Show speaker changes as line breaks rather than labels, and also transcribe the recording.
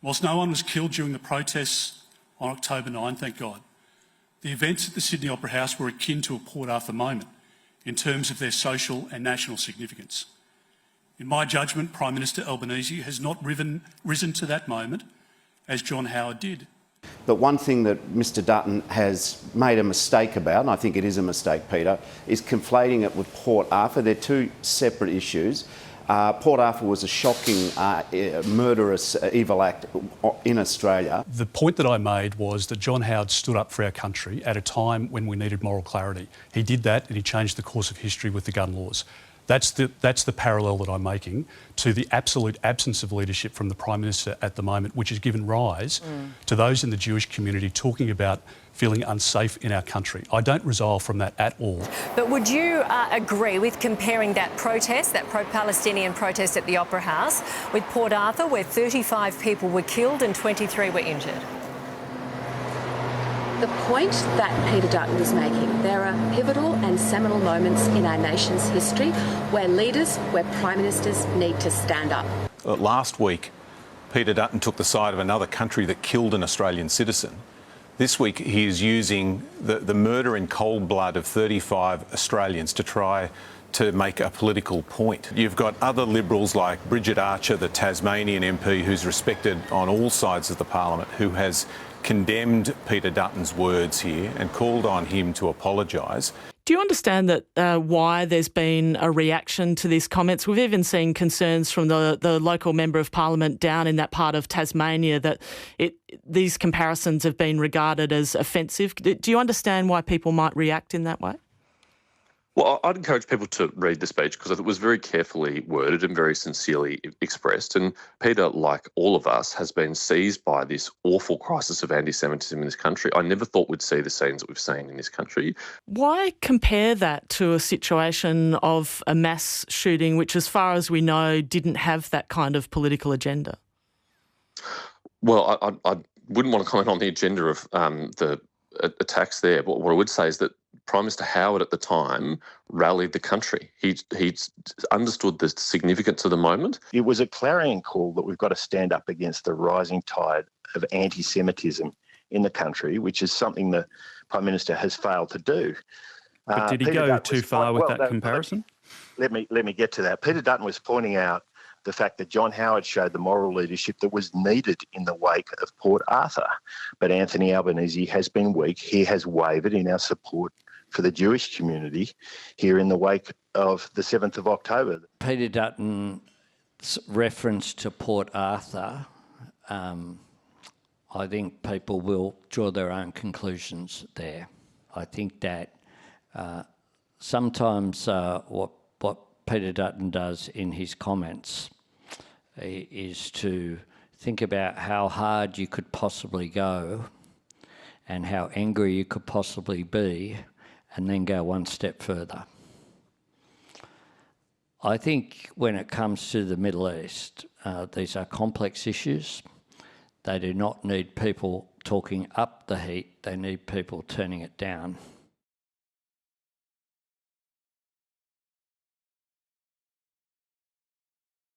Whilst no one was killed during the protests on October 9, thank God, the events at the Sydney Opera House were akin to a Port Arthur moment in terms of their social and national significance. In my judgment, Prime Minister Albanese has not risen to that moment as John Howard did.
But one thing that Mr Dutton has made a mistake about, and I think it is a mistake, Peter, is conflating it with Port Arthur. They're two separate issues. Port Arthur was a shocking, murderous, evil act in Australia.
The point that I made was that John Howard stood up for our country at a time when we needed moral clarity. He did that and he changed the course of history with the gun laws. That's the parallel that I'm making to the absolute absence of leadership from the Prime Minister at the moment, which has given rise to those in the Jewish community talking about feeling unsafe in our country. I don't resile from that at all.
But would you agree with comparing that protest, that pro-Palestinian protest at the Opera House, with Port Arthur, where 35 people were killed and 23 were injured?
The point that Peter Dutton was making, there are pivotal and seminal moments in our nation's history where leaders, where prime ministers need to stand up.
Last week, Peter Dutton took the side of another country that killed an Australian citizen. This week, he is using the murder in cold blood of 35 Australians to try to make a political point. You've got other Liberals like Bridget Archer, the Tasmanian MP, who's respected on all sides of the parliament, who has condemned Peter Dutton's words here and called on him to apologise.
Do you understand that why there's been a reaction to these comments? We've even seen concerns from the local member of parliament down in that part of Tasmania that these comparisons have been regarded as offensive. Do you understand why people might react in that way?
Well, I'd encourage people to read the speech because it was very carefully worded and very sincerely expressed. And Peter, like all of us, has been seized by this awful crisis of anti-Semitism in this country. I never thought we'd see the scenes that we've seen in this country.
Why compare that to a situation of a mass shooting, which, as far as we know, didn't have that kind of political agenda?
Well, I wouldn't want to comment on the agenda of the attacks there, but what I would say is that Prime Minister Howard at the time rallied the country. He understood the significance of the moment.
It was a clarion call that we've got to stand up against the rising tide of anti-Semitism in the country, which is something the Prime Minister has failed to do.
But did he go too far with that comparison?
Let me get to that. Peter Dutton was pointing out the fact that John Howard showed the moral leadership that was needed in the wake of Port Arthur. But Anthony Albanese has been weak. He has wavered in our support for the Jewish community here in the wake of the 7th of October.
Peter Dutton's reference to Port Arthur, I think people will draw their own conclusions there. I think that sometimes what Peter Dutton does in his comments is to think about how hard you could possibly go and how angry you could possibly be, and then go one step further. I think when it comes to the Middle East, these are complex issues. They do not need people talking up the heat, they need people turning it down.